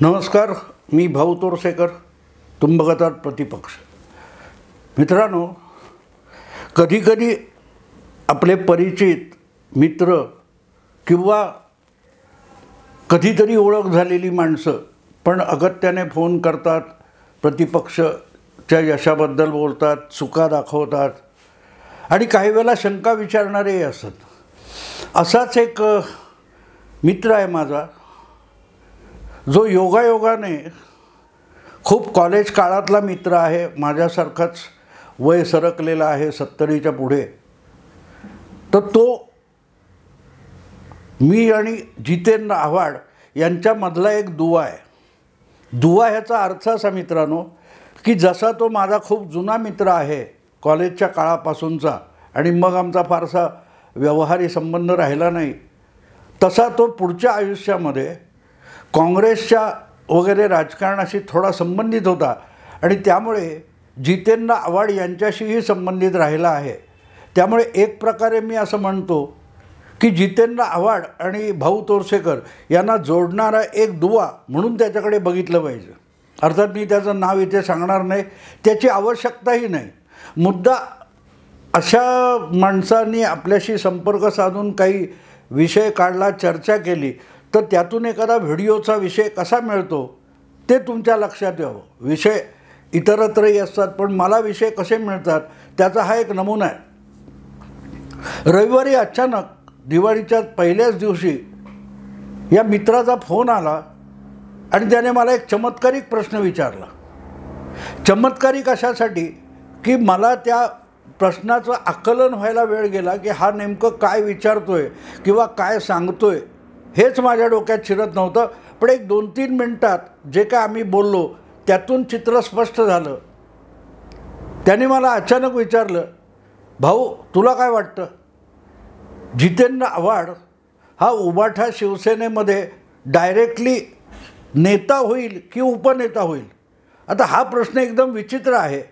नमस्कार, मी भाऊ तोरसेकर. तुम्ही बघत आहात प्रतिपक्ष. मित्रांनो, कधीकधी आपले परिचित मित्र किंवा कधीतरी ओळख झालेली माणसं पण अगत्याने फोन करतात, प्रतिपक्षच्या यशाबद्दल बोलतात, चुका दाखवतात आणि काही वेळेला शंका विचारणारेही असतात. असाच एक मित्र आहे माझा, जो योगायोगाने खूप कॉलेज काळातला मित्र आहे. माझ्यासारखाच वय सरकलेला आहे, 70च्या पुढे. तर तो मी आणि जितेंद्र आव्हाड यांच्यामधला एक दुवा आहे. दुवा ह्याचा अर्थ असा मित्रांनो, की जसा तो माझा खूप जुना मित्र आहे कॉलेजच्या काळापासूनचा आणि मग आमचा फारसा व्यवहारी संबंध राहिला नाही, तसा तो पुढच्या आयुष्यामध्ये काँग्रेसच्या वगैरे राजकारणाशी थोडा संबंधित होता आणि त्यामुळे जितेंद्र आव्हाड यांच्याशीही संबंधित राहिला आहे. त्यामुळे एक प्रकारे मी असं म्हणतो की जितेंद्र आव्हाड आणि भाऊ तोरसेकर यांना जोडणारा एक दुवा म्हणून त्याच्याकडे बघितलं पाहिजे. अर्थात मी त्याचं नाव इथे सांगणार नाही, त्याची आवश्यकताही नाही. मुद्दा अशा माणसांनी आपल्याशी संपर्क साधून काही विषय काढला, चर्चा केली, तर त्यातून एखादा व्हिडिओचा विषय कसा मिळतो ते तुमच्या लक्षात यावं. विषय इतरत्रही असतात, पण मला विषय कसे मिळतात त्याचा हा एक नमुना आहे. रविवारी अचानक दिवाळीच्या पहिल्याच दिवशी या मित्राचा फोन आला आणि त्याने मला एक चमत्कारिक प्रश्न विचारला. चमत्कारिक अशासाठी की मला त्या प्रश्नाचं आकलन व्हायला वेळ गेला की हा नेमकं काय विचारतोय किंवा काय सांगतोय हेच माझ्या डोक्यात शिरत नव्हतं. पण एक 2-3 मिनटात जे काय आम्ही बोललो त्यातून चित्र स्पष्ट झालं. त्याने मला अचानक विचारलं, भाऊ तुला काय वाटतं, जितेंद्र आव्हाड हा उबाठा शिवसेनेमध्ये डायरेक्टली नेता होईल की उपनेता होईल? आता हा प्रश्न एकदम विचित्र आहे.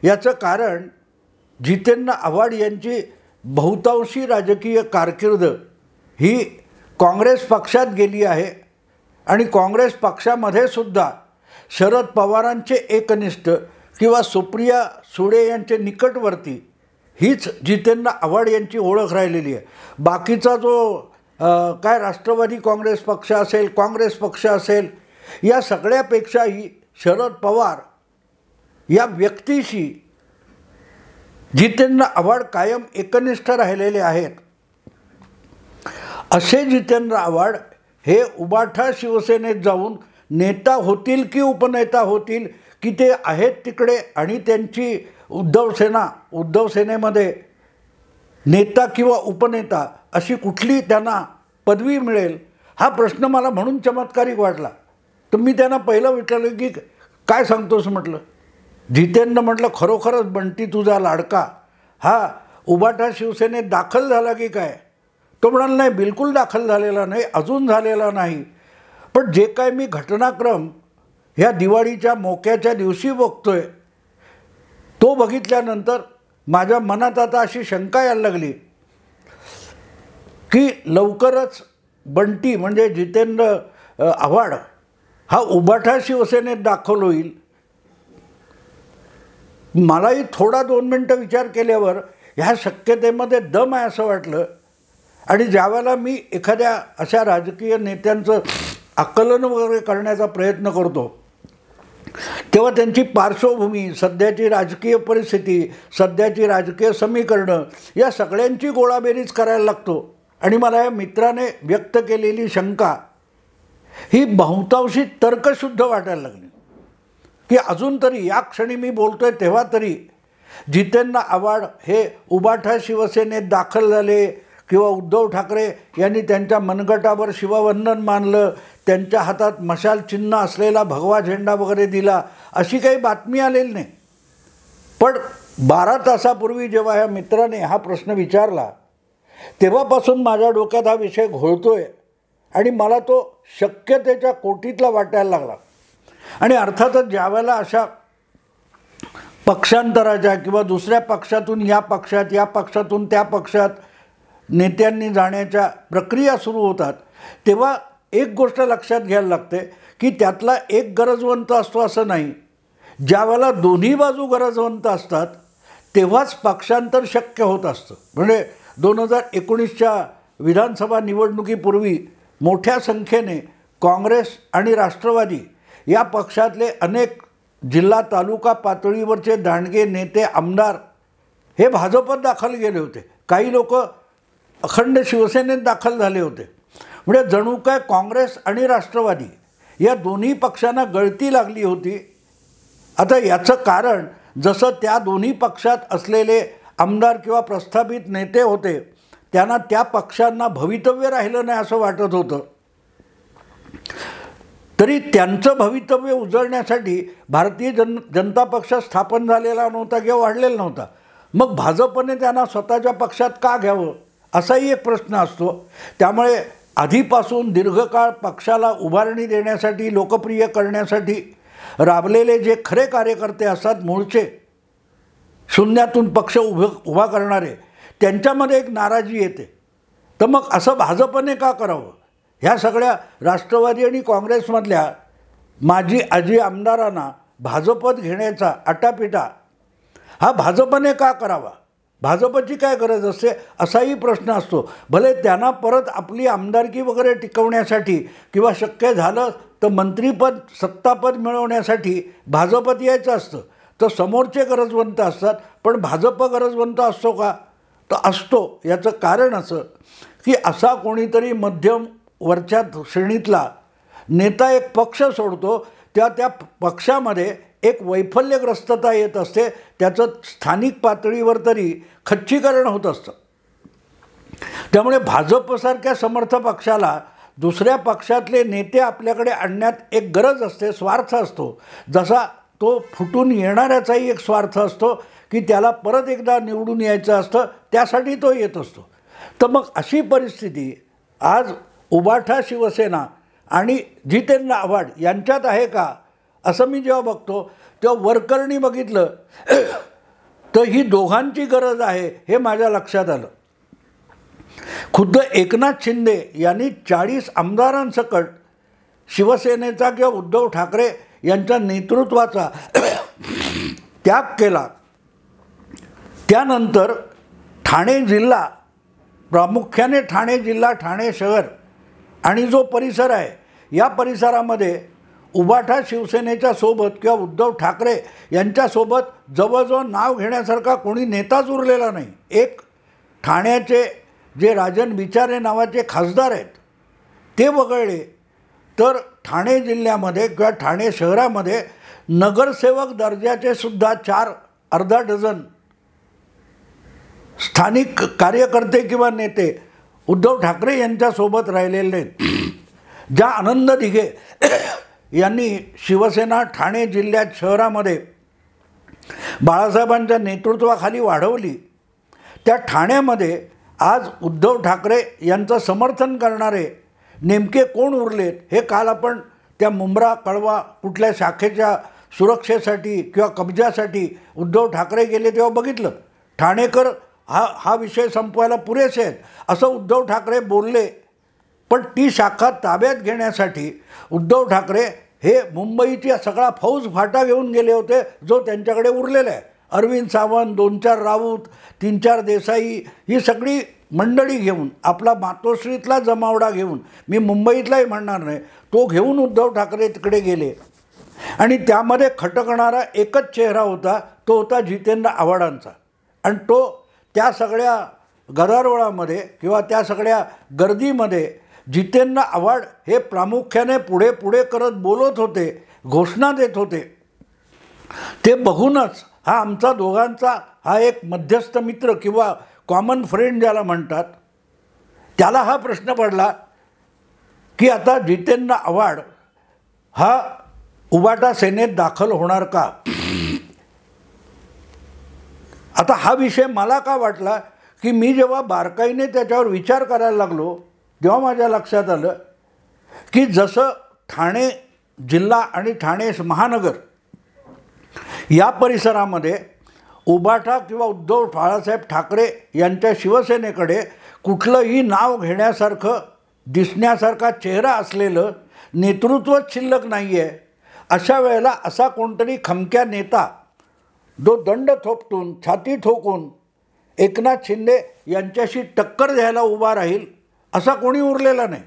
याचं कारण जितेंद्र आव्हाड यांची बहुतांशी राजकीय कारकीर्द ही काँग्रेस पक्षात गेली आहे आणि काँग्रेस पक्षामध्ये सुद्धा शरद पवारांचे एकनिष्ठ किंवा सुप्रिया सुळे यांचे निकटवर्ती हीच जितेंद्र आव्हाड यांची ओळख राहिलेली आहे. बाकीचा जो काय राष्ट्रवादी काँग्रेस पक्ष असेल, काँग्रेस पक्ष असेल, या सगळ्यापेक्षाही शरद पवार या व्यक्तीशी जितेंद्र आव्हाड कायम एकनिष्ठ राहिलेले आहेत. असे जितेंद्र आव्हाड हे उबाठा शिवसेनेत जाऊन नेता होतील की उपनेता होतील की ते आहेत तिकडे आणि त्यांची उद्धव सेनेमध्ये नेता किंवा उपनेता अशी कुठली त्यांना पदवी मिळेल, हा प्रश्न मला म्हणून चमत्कारिक वाटला. तर मी त्यांना पहिलं विचारलं की काय सांगतोस म्हटलं. जितेंद्र म्हटलं, खरोखरच बंटी तुझा लाडका हा उबाठा शिवसेनेत दाखल झाला की काय? तो म्हणाला, नाही, बिलकुल दाखल झालेला नाही, अजून झालेला नाही. पण जे काय मी घटनाक्रम ह्या दिवाळीच्या मोक्याच्या दिवशी बघतोय तो बघितल्यानंतर माझ्या मनात आता अशी शंका यायला लागली की लवकरच बंटी म्हणजे जितेंद्र आव्हाड हा उबाठा शिवसेनेत दाखल होईल. मलाही थोडा 2 मिनटं विचार केल्यावर ह्या शक्यतेमध्ये दम आहे असं वाटलं. आणि ज्यावेळेला मी एखाद्या अशा राजकीय नेत्यांचं आकलन वगैरे करण्याचा प्रयत्न करतो तेव्हा त्यांची पार्श्वभूमी, सध्याची राजकीय परिस्थिती, सध्याची राजकीय समीकरणं या सगळ्यांची गोळाबेरीज करायला लागतो. आणि मला या मित्राने व्यक्त केलेली शंका ही बहुतांशी तर्कशुद्ध वाटायला लागली की अजून तरी या क्षणी मी बोलतोय तेव्हा तरी जितेंद्र आव्हाड हे उबाठा शिवसेनेत दाखल झाले किंवा उद्धव ठाकरे यांनी त्यांच्या मनगटावर शिववंदन मानलं, त्यांच्या हातात मशाल चिन्ह असलेला भगवा झेंडा वगैरे दिला, अशी काही बातमी आलेली नाही. पण 12 तासापूर्वी जेव्हा ह्या मित्राने हा प्रश्न विचारला तेव्हापासून माझ्या डोक्यात हा विषय घोळतोय आणि मला तो शक्यतेच्या कोटीतला वाटायला लागला. आणि अर्थातच ज्यावेळेला अशा पक्षांतराच्या किंवा दुसऱ्या पक्षातून या पक्षात, या पक्षातून त्या पक्षात नेत्यांनी जाण्याच्या प्रक्रिया सुरू होतात तेव्हा एक गोष्ट लक्षात घ्यायला लागते की त्यातला एक गरजवंत असतो असं नाही. ज्यावेळेला दोन्ही बाजू गरजवंत असतात तेव्हाच पक्षांतर शक्य होत असतं. म्हणजे 2019च्या विधानसभा निवडणुकीपूर्वी मोठ्या संख्येने काँग्रेस आणि राष्ट्रवादी या पक्षातले अनेक जिल्हा तालुका पातळीवरचे दांडगे नेते आमदार हे भाजपत दाखल गेले होते. काही लोक अखंड शिवसेनेत दाखल झाले होते. म्हणजे जणू काय काँग्रेस आणि राष्ट्रवादी या दोन्ही पक्षांना गळती लागली होती. आता याचं कारण जसं त्या दोन्ही पक्षात असलेले आमदार किंवा प्रस्थापित नेते होते त्यांना त्या पक्षांना भवितव्य राहिलं नाही असं वाटत होतं. तरी त्यांचं भवितव्य उजळण्यासाठी भारतीय जनता पक्ष स्थापन झालेला नव्हता किंवा वाढलेला नव्हता. मग भाजपने त्यांना स्वतःच्या पक्षात का घ्यावं असाही एक प्रश्न असतो. त्यामुळे आधीपासून दीर्घकाळ पक्षाला उभारणी देण्यासाठी लोकप्रिय करण्यासाठी राबलेले जे खरे कार्यकर्ते असतात मूळचे शून्यातून पक्ष उभा करणारे त्यांच्यामध्ये एक नाराजी येते. तर मग असं भाजपने का करावं. ह्या सगळ्या राष्ट्रवादी आणि काँग्रेसमधल्या माजी आजी आमदारांना भाजपत घेण्याचा आटापिटा हा भाजपने का करावा. भाजपची काय गरज असते असाही प्रश्न असतो. भले त्यांना परत आपली आमदारकी वगैरे टिकवण्यासाठी किंवा शक्य झालं तर मंत्रीपद सत्तापद मिळवण्यासाठी भाजपत यायचं असतं. तर समोरचे गरजवंत असतात पण भाजप गरजवंत असतो का तर असतो. याचं कारण असं की असा कोणीतरी मध्यम वरच्या श्रेणीतला नेता एक पक्ष सोडतो त्या पक्षामध्ये एक वैफल्यग्रस्तता येत असते. त्याचं स्थानिक पातळीवर तरी खच्चीकरण होत असतं. त्यामुळे भाजपसारख्या समर्थ पक्षाला दुसऱ्या पक्षातले नेते आपल्याकडे आणण्यात एक गरज असते, स्वार्थ असतो. जसा तो फुटून येणाऱ्याचाही एक स्वार्थ असतो की त्याला परत एकदा निवडून यायचं असतं, त्यासाठी तो येत असतो. तर मग अशी परिस्थिती आज उबाठा शिवसेना आणि जितेंद्र आव्हाड यांच्यात आहे का असं मी जेव्हा बघतो तेव्हा वरकरणी बघितलं तर ही दोघांची गरज आहे हे माझ्या लक्षात आलं. खुद्द एकनाथ शिंदे यांनी 40 आमदारांसकट शिवसेनेचा किंवा उद्धव ठाकरे यांच्या नेतृत्वाचा त्याग केला. त्यानंतर ठाणे जिल्हा, प्रामुख्याने ठाणे जिल्हा, ठाणे शहर आणि जो परिसर आहे या परिसरामध्ये उबाठा शिवसेनेच्या सोबत किंवा उद्धव ठाकरे यांच्यासोबत जवळजवळ नाव घेण्यासारखा कोणी नेताच उरलेला नाही. एक ठाण्याचे जे राजन विचारे नावाचे खासदार आहेत ते वगळले तर ठाणे जिल्ह्यामध्ये किंवा ठाणे शहरामध्ये नगरसेवक दर्जाचे सुद्धा 4 अर्धा डझन स्थानिक कार्यकर्ते किंवा नेते उद्धव ठाकरे यांच्यासोबत राहिलेले आहेत. ज्या आनंद दिघे यांनी शिवसेना ठाणे जिल्ह्यात शहरामध्ये बाळासाहेबांच्या नेतृत्वाखाली वाढवली, त्या ठाण्यामध्ये आज उद्धव ठाकरे यांचं समर्थन करणारे नेमके कोण उरलेत हे काल आपण त्या मुंब्रा कळवा कुठल्या शाखेच्या सुरक्षेसाठी किंवा कब्जासाठी उद्धव ठाकरे गेले तेव्हा बघितलं. ठाणेकर हा विषय संपवायला पुरेसे आहेत असं उद्धव ठाकरे बोलले. पण ती शाखा ताब्यात घेण्यासाठी उद्धव ठाकरे हे मुंबईची सगळा फौज फाटा घेऊन गेले होते जो त्यांच्याकडे उरलेला आहे. अरविंद सावंत, 2-4 राऊत, 3-4 देसाई ही सगळी मंडळी घेऊन आपला मातोश्रीतला जमावडा घेऊन, मी मुंबईतलाही म्हणणार नाही, तो घेऊन उद्धव ठाकरे तिकडे गेले. आणि त्यामध्ये खटकणारा एकच चेहरा होता, तो होता जितेंद्र आव्हाडांचा. आणि तो त्या सगळ्या गदारोळामध्ये किंवा त्या सगळ्या गर्दीमध्ये जितेंद्र आव्हाड हे प्रामुख्याने पुढे पुढे करत बोलत होते, घोषणा देत होते. ते बघूनच हा आमचा दोघांचा हा एक मध्यस्थ मित्र किंवा कॉमन फ्रेंड ज्याला म्हणतात त्याला हा प्रश्न पडला की आता जितेंद्र आव्हाड हा उबाटा सेनेत दाखल होणार का. आता हा विषय मला का वाटला की मी जेव्हा बारकाईने त्याच्यावर विचार करायला लागलो तेव्हा माझ्या लक्षात आलं की जसं ठाणे जिल्हा आणि ठाणे महानगर या परिसरामध्ये उबाठा किंवा उद्धव बाळासाहेब ठाकरे यांच्या शिवसेनेकडे कुठलंही नाव घेण्यासारखं दिसण्यासारखा चेहरा असलेलं नेतृत्वच शिल्लक नाही आहे, अशा वेळेला असा कोणतरी खमक्या नेता जो दंड थोपटून छाती ठोकून एकनाथ शिंदे यांच्याशी टक्कर द्यायला उभा राहील असा कोणी उरलेला नाही.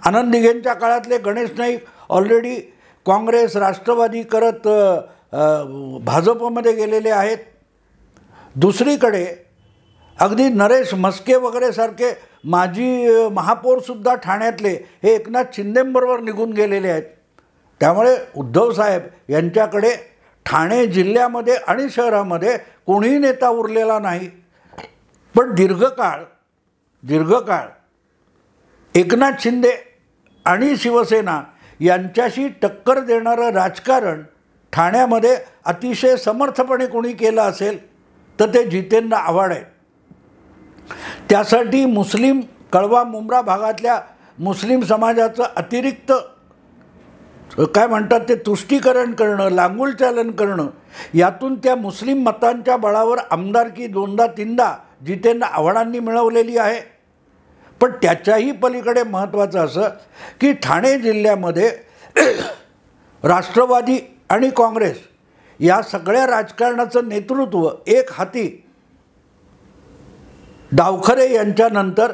आनंद दिघेंच्या काळातले गणेश नाईक ऑलरेडी काँग्रेस राष्ट्रवादी करत भाजपमध्ये गेलेले आहेत. दुसरीकडे अगदी नरेश म्हस्के वगैरे सारखे माजी महापौरसुद्धा ठाण्यातले हे एकनाथ शिंदेंबरोबर निघून गेलेले आहेत. त्यामुळे उद्धव साहेब यांच्याकडे ठाणे जिल्ह्यामध्ये आणि शहरामध्ये कोणीही नेता उरलेला नाही. पण दीर्घकाळ एकनाथ शिंदे आणि शिवसेना यांच्याशी टक्कर देणारं राजकारण ठाण्यामध्ये अतिशय समर्थपणे कोणी केलं असेल तर ते जितेंद्र आव्हाड आहेत. त्यासाठी मुस्लिम कळवा मुंब्रा भागातल्या मुस्लिम समाजाचं अतिरिक्त काय म्हणतात ते तुष्टीकरण करणं, लांगुलचालन करणं, यातून त्या मुस्लिम मतांच्या बळावर आमदारकी 2दा-3दा जितेंद्र आव्हाडांनी मिळवलेली आहे. पण त्याच्याही पलीकडे महत्त्वाचं असं की ठाणे जिल्ह्यामध्ये राष्ट्रवादी आणि काँग्रेस या सगळ्या राजकारणाचं नेतृत्व एक हाती डावखरे यांच्यानंतर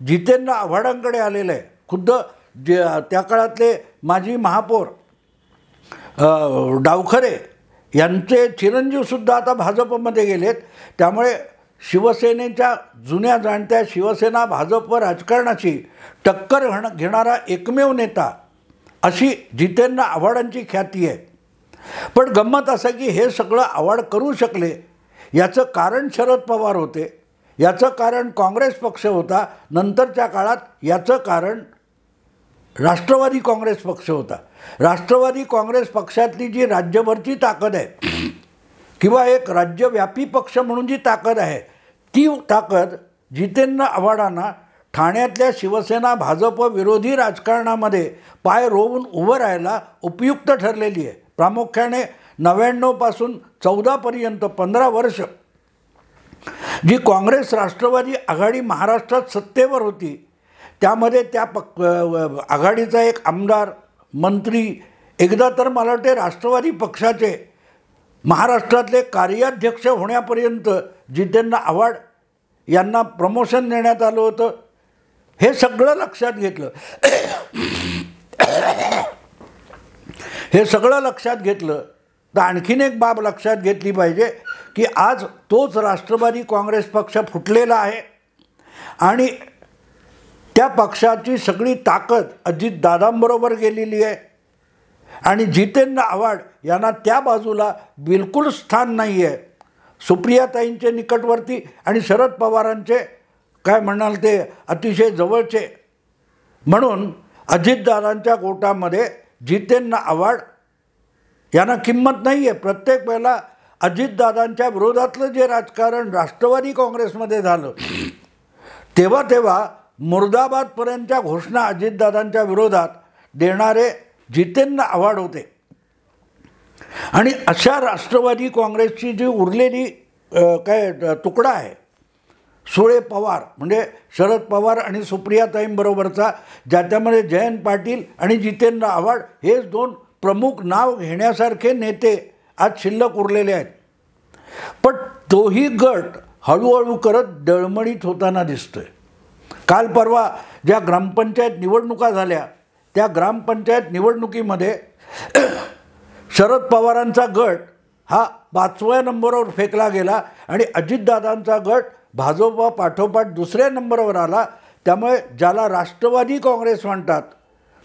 जितेंद्र आव्हाडांकडे आलेलं आहे. खुद्द त्या काळातले माजी महापौर डावखरे यांचे चिरंजीवसुद्धा आता भाजपमध्ये गेलेत. त्यामुळे शिवसेनेच्या जुन्या जाणत्या शिवसेना भाजप राजकारणाची टक्कर घेणारा एकमेव नेता अशी जितेंद्र आव्हाडांची ख्याती आहे. पण गंमत असं की हे सगळं आव्हाड करू शकले याचं कारण शरद पवार होते, याचं कारण काँग्रेस पक्ष होता, नंतरच्या काळात याचं कारण राष्ट्रवादी काँग्रेस पक्ष होता. राष्ट्रवादी काँग्रेस पक्षातली जी राज्यभरची ताकद आहे किंवा एक राज्यव्यापी पक्ष म्हणून जी ताकद आहे, ती ताकद जितेंद्र आव्हाडांना ठाण्यातल्या शिवसेना भाजप विरोधी राजकारणामध्ये पाय रोवून उभं राहायला उपयुक्त ठरलेली आहे. प्रामुख्याने 99 पासून 14 पर्यंत 15 वर्ष जी काँग्रेस राष्ट्रवादी आघाडी महाराष्ट्रात सत्तेवर होती, त्यामध्ये त्या आघाडीचा एक आमदार, मंत्री, एकदा तर मला वाटते राष्ट्रवादी पक्षाचे महाराष्ट्रातले कार्याध्यक्ष होण्यापर्यंत जितेंद्र आव्हाड यांना प्रमोशन देण्यात आलं होतं. हे सगळं लक्षात घेतलं तर आणखीन एक बाब लक्षात घेतली पाहिजे की आज तोच राष्ट्रवादी काँग्रेस पक्ष फुटलेला आहे आणि त्या पक्षाची सगळी ताकद अजितदादांबरोबर गेलेली आहे आणि जितेंद्र आव्हाड यांना त्या बाजूला बिलकुल स्थान नाही आहे. सुप्रियाताईंचे निकटवर्ती आणि शरद पवारांचे काय म्हणाल ते अतिशय जवळचे, म्हणून अजितदादांच्या गोटामध्ये जितेंद्र आव्हाड यांना किंमत नाही आहे. प्रत्येक वेळेला अजितदादांच्या विरोधातलं जे राजकारण राष्ट्रवादी काँग्रेसमध्ये झालं तेव्हा मुर्दाबादपर्यंतच्या घोषणा अजितदादांच्या विरोधात देणारे जितेंद्र आव्हाड होते. आणि अशा राष्ट्रवादी काँग्रेसची जी उरलेली काय तुकडा आहे, सुळे पवार म्हणजे शरद पवार आणि सुप्रियाताईंबरोबरचा, ज्याच्यामध्ये जयंत पाटील आणि जितेंद्र आव्हाड हेच दोन प्रमुख नाव घेण्यासारखे नेते आज शिल्लक उरलेले आहेत. पण तोही गट हळूहळू करत डळमळीत होताना दिसतोय. काल परवा ज्या ग्रामपंचायत निवडणुका झाल्या त्या ग्रामपंचायत निवडणुकीमध्ये शरद पवारांचा गट हा 5व्या नंबरवर फेकला गेला आणि अजितदादांचा गट भाजपा पाठोपाठ 2ऱ्या नंबरवर आला. त्यामुळे ज्याला राष्ट्रवादी काँग्रेस म्हणतात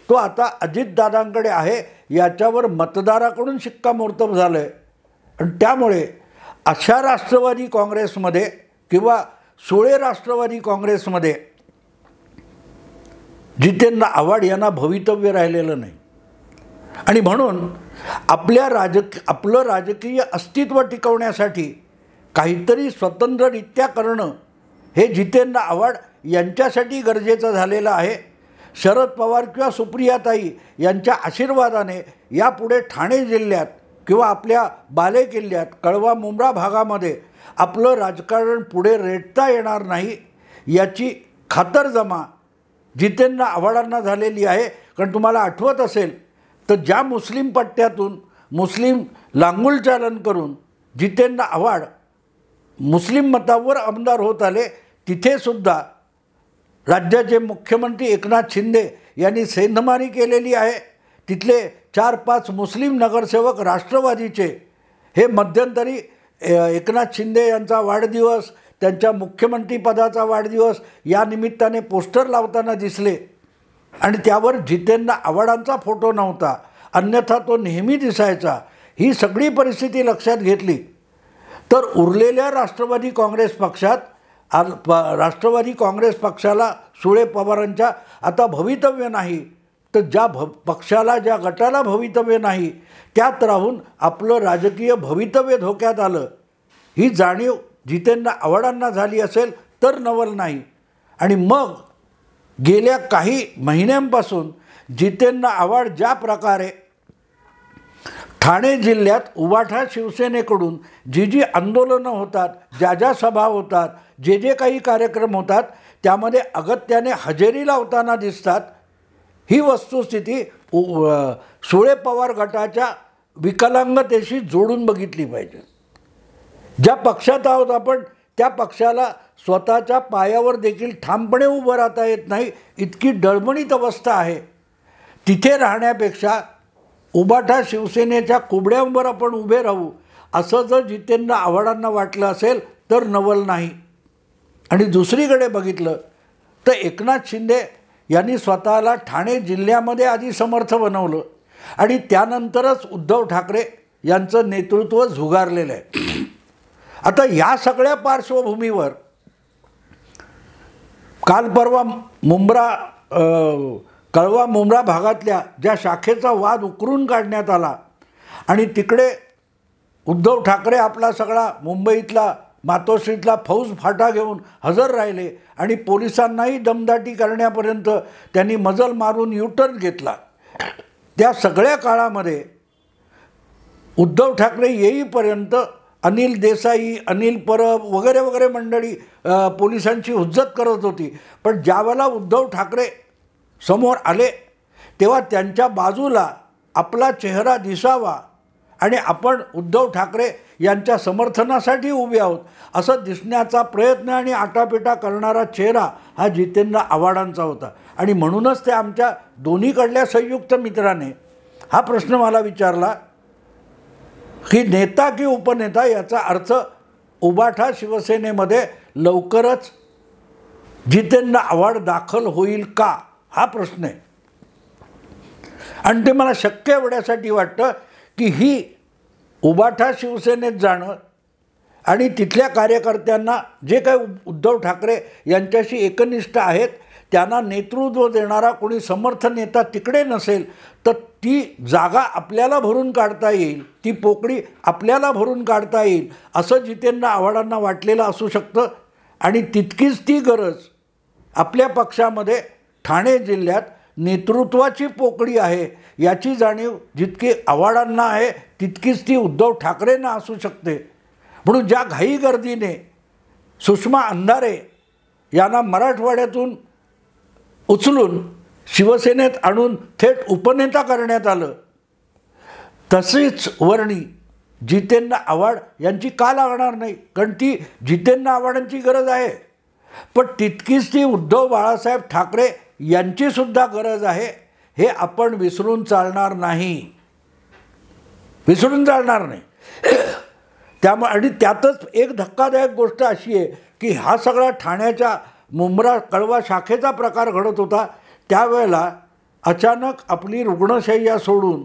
तो आता अजितदादांकडे आहे याच्यावर मतदाराकडून शिक्कामोर्तब झालं आहे. आणि त्यामुळे अशा राष्ट्रवादी काँग्रेसमध्ये किंवा सुळे राष्ट्रवादी काँग्रेसमध्ये जितेंद्र आव्हाड यांना भवितव्य राहिलेलं नाही. आणि म्हणून आपलं राजकीय अस्तित्व टिकवण्यासाठी काहीतरी स्वतंत्ररित्या करणं हे जितेंद्र आव्हाड यांच्यासाठी गरजेचं झालेलं आहे. शरद पवार किंवा सुप्रियाताई यांच्या आशीर्वादाने यापुढे ठाणे जिल्ह्यात किंवा आपल्या बालेकिल्ल्यात कळवा मुंब्रा भागामध्ये आपलं राजकारण पुढे रेटता येणार नाही याची खातरजमा जितेंद्र आव्हाडांना झालेली आहे. कारण तुम्हाला आठवत असेल तर ज्या मुस्लिम पट्ट्यातून मुस्लिम लांगुल चालन करून जितेंद्र आव्हाड मुस्लिम मतावर आमदार होत आले, तिथेसुद्धा राज्याचे मुख्यमंत्री एकनाथ शिंदे यांनी सेंधमारी केलेली आहे. तिथले 4-5 मुस्लिम नगरसेवक राष्ट्रवादीचे हे मध्यंतरी एकनाथ शिंदे यांचा वाढदिवस, त्यांच्या मुख्यमंत्रीपदाचा वाढदिवस या निमित्ताने पोस्टर लावताना दिसले आणि त्यावर जितेंद्र आव्हाडांचा फोटो नव्हता, अन्यथा तो नेहमी दिसायचा. ही सगळी परिस्थिती लक्षात घेतली तर उरलेल्या राष्ट्रवादी काँग्रेस पक्षात राष्ट्रवादी काँग्रेस पक्षाला सुळे पवारांच्या आता भवितव्य नाही, तर ज्या पक्षाला ज्या गटाला भवितव्य नाही त्यात राहून आपलं राजकीय भवितव्य धोक्यात आलं, ही जाणीव जितेंद्र आव्हाडांना झाली असेल तर नवल नाही. आणि मग गेल्या काही महिन्यांपासून जितेंद्र आव्हाड ज्या प्रकारे ठाणे जिल्ह्यात उबाठा शिवसेनेकडून जी आंदोलनं होतात, ज्या सभा होतात, जे काही कार्यक्रम होतात त्यामध्ये अगत्याने हजेरी लावताना दिसतात, ही वस्तुस्थिती सुळे पवार गटाच्या विकलांगतेशी जोडून बघितली पाहिजे. ज्या पक्षात आहोत आपण त्या पक्षाला स्वतःच्या पायावर देखील ठामपणे उभं राहता येत नाही, इतकी डळमळीत अवस्था आहे. तिथे राहण्यापेक्षा उबाठा शिवसेनेच्या कुबड्यांवर आपण उभे राहू असं जर जितेंद्र आव्हाडांना वाटलं असेल तर नवल नाही. आणि दुसरीकडे बघितलं तर एकनाथ शिंदे यांनी स्वतःला ठाणे जिल्ह्यामध्ये आधी समर्थ बनवलं आणि त्यानंतरच उद्धव ठाकरे यांचं नेतृत्व झुगारलेलं आहे. आता या सगळ्या पार्श्वभूमीवर काल परवा कळवा मुंब्रा भागातल्या ज्या शाखेचा वाद उकरून काढण्यात आला आणि तिकडे उद्धव ठाकरे आपला सगळा मुंबईतला मातोश्रीतला फौज फाटा घेऊन हजर राहिले आणि पोलिसांनाही दमदाटी करण्यापर्यंत त्यांनी मजल मारून युटर्न घेतला. त्या सगळ्या काळामध्ये उद्धव ठाकरे येईपर्यंत अनिल देसाई, अनिल परब वगैरे वगैरे मंडळी पोलिसांची हुज्जत करत होती. पण ज्यावेळेला उद्धव ठाकरे समोर आले तेव्हा त्यांच्या बाजूला आपला चेहरा दिसावा आणि आपण उद्धव ठाकरे यांच्या समर्थनासाठी उभे आहोत असं दिसण्याचा प्रयत्न आणि आटापिटा करणारा चेहरा हा जितेंद्र आव्हाडांचा होता. आणि म्हणूनच ते आमच्या दोन्हीकडल्या संयुक्त मित्राने हा प्रश्न मला विचारला की नेता की उपनेता, याचा अर्थ उबाठा शिवसेनेमध्ये लवकरच जितेंद्र आव्हाड दाखल होईल का, हा प्रश्न आहे. आणि ते मला शक्य एवढ्यासाठी वाटतं की ही उबाठा शिवसेनेत जाणं आणि तिथल्या कार्यकर्त्यांना जे काही उद्धव ठाकरे यांच्याशी एकनिष्ठ आहेत त्यांना नेतृत्व देणारा कोणी समर्थ नेता तिकडे नसेल तर ती जागा आपल्याला भरून काढता येईल, ती पोकळी आपल्याला भरून काढता येईल असं जितेंद्र आव्हाडांना वाटलेलं असू शकतं. आणि तितकीच ती गरज आपल्या पक्षामध्ये ठाणे जिल्ह्यात नेतृत्वाची पोकळी आहे याची जाणीव जितकी आव्हाडांना आहे तितकीच ती उद्धव ठाकरेंना असू शकते. म्हणून ज्या घाईगर्दीने सुषमा अंधारे यांना मराठवाड्यातून उचलून शिवसेनेत आणून थेट उपनेता करण्यात आलं, तशीच वर्णी जितेंद्र आव्हाड यांची का लागणार नाही. कारण ती जितेंद्र आव्हाडांची गरज आहे, पण तितकीच ती उद्धव बाळासाहेब ठाकरे यांचीसुद्धा गरज आहे. हे आपण विसरून चालणार नाही, विसरून चालणार नाही. त्यामुळे आणि त्यातच एक धक्कादायक गोष्ट अशी आहे की हा सगळा ठाण्याच्या मुंब्रा कळवा शाखेचा प्रकार घडत होता त्यावेळेला अचानक आपली रुग्णशय्या सोडून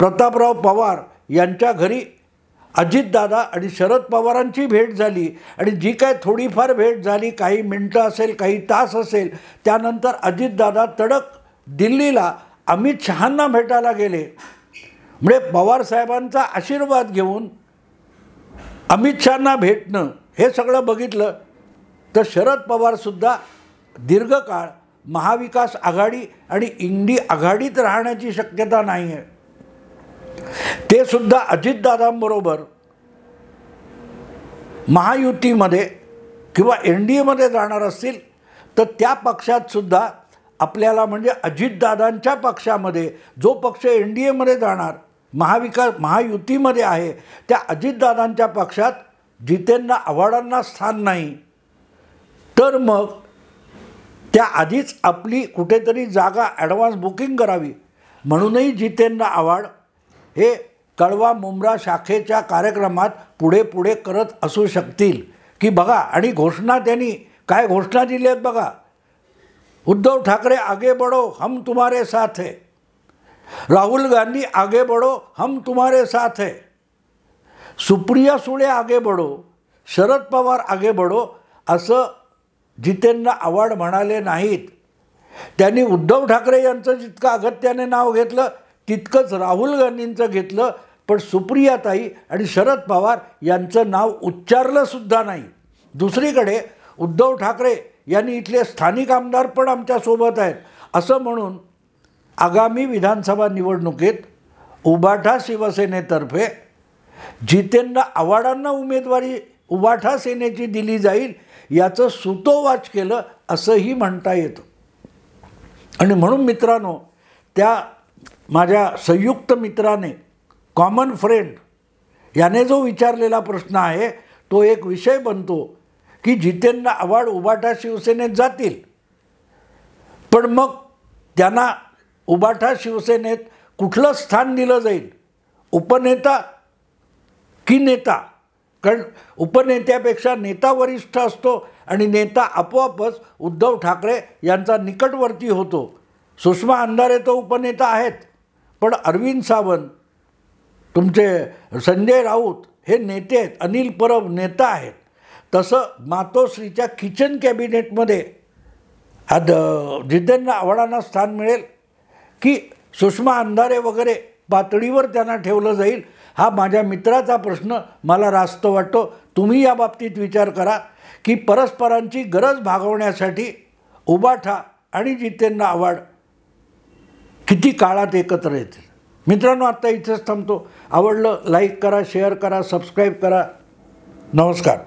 प्रतापराव पवार यांच्या घरी अजितदादा आणि शरद पवारांची भेट झाली. आणि जी काय थोडीफार भेट झाली, काही मिनटं असेल, काही तास असेल, त्यानंतर अजितदादा तडक दिल्लीला अमित शहांना भेटायला गेले. म्हणजे पवारसाहेबांचा आशीर्वाद घेऊन अमित शहांना भेटणं हे सगळं बघितलं तर शरद पवारसुद्धा दीर्घकाळ महाविकास आघाडी आणि इंडी आघाडीत राहण्याची शक्यता नाही आहे. ते सुद्धा अजितदादांबरोबर महायुतीमध्ये किंवा एन डी एमध्ये जाणार असतील तर त्या पक्षात सुद्धा आपल्याला म्हणजे अजितदादांच्या पक्षामध्ये जो पक्ष NDAमध्ये जाणार, महायुतीमध्ये आहे, त्या अजितदादांच्या पक्षात जितेंद्र आव्हाडांना स्थान नाही, तर मग त्या आधीच आपली कुठेतरी जागा ॲडव्हान्स बुकिंग करावी. म्हणूनही जितेंद्र आव्हाड हे कळवा मुंब्रा शाखेच्या कार्यक्रमात पुढे पुढे करत असू शकतील की बघा. आणि घोषणा त्यांनी काय घोषणा दिली आहेत बघा. उद्धव ठाकरे आगे बढ़ो हम तुम्हारे साथ है, राहुल गांधी आगे बढ़ो हम तुम्हारे साथ है, सुप्रिया सुळे आगे बढ़ो, शरद पवार आगे बढ़ो असं जितेंद्र आव्हाड म्हणाले नाहीत. त्यांनी उद्धव ठाकरे यांचं जितकं अगत्याने नाव घेतलं तितकंच राहुल गांधींचं घेतलं, पण सुप्रियाताई आणि शरद पवार यांचं नाव उच्चारलंसुद्धा नाही. दुसरीकडे उद्धव ठाकरे यांनी इथले स्थानिक आमदार पण आमच्यासोबत आहेत असं म्हणून आगामी विधानसभा निवडणुकीत उबाठा शिवसेनेतर्फे जितेंद्र आव्हाडांना उमेदवारी उबाठा सेनेची दिली जाईल याचं सुतोवाच केलं असंही म्हणता येतं. आणि म्हणून मित्रांनो, त्या माझ्या संयुक्त मित्राने, कॉमन फ्रेंड याने जो विचारलेला प्रश्न आहे तो एक विषय बनतो की जितेंद्र आव्हाड उबाठा शिवसेनेत जातील, पण मग त्यांना उबाठा शिवसेनेत कुठलं स्थान दिलं जाईल, उपनेता की नेता? कारण उपनेत्यापेक्षा नेता वरिष्ठ असतो आणि नेता आपोआपच उद्धव ठाकरे यांचा निकटवर्ती होतो. सुषमा अंधारे तो उपनेता आहेत, पण अरविंद सावंत, तुमचे संजय राऊत हे नेते आहेत, अनिल परब नेता आहेत. तसं मातोश्रीच्या किचन कॅबिनेटमध्ये जितेंद्र आव्हाडांना स्थान मिळेल की सुषमा अंधारे वगैरे पातळीवर त्यांना ठेवलं जाईल, हा माझ्या मित्राचा प्रश्न मला रास्त वाटतो. तुम्ही या बाबतीत विचार करा की परस्परांची गरज भागवण्यासाठी उबाठा आणि जितेंद्र आव्हाड किती काळात एकत्र येतील. मित्रांनो, आत्ता इथेच थांबतो. आवडलं लाईक करा, शेअर करा, सबस्क्राईब करा. नमस्कार.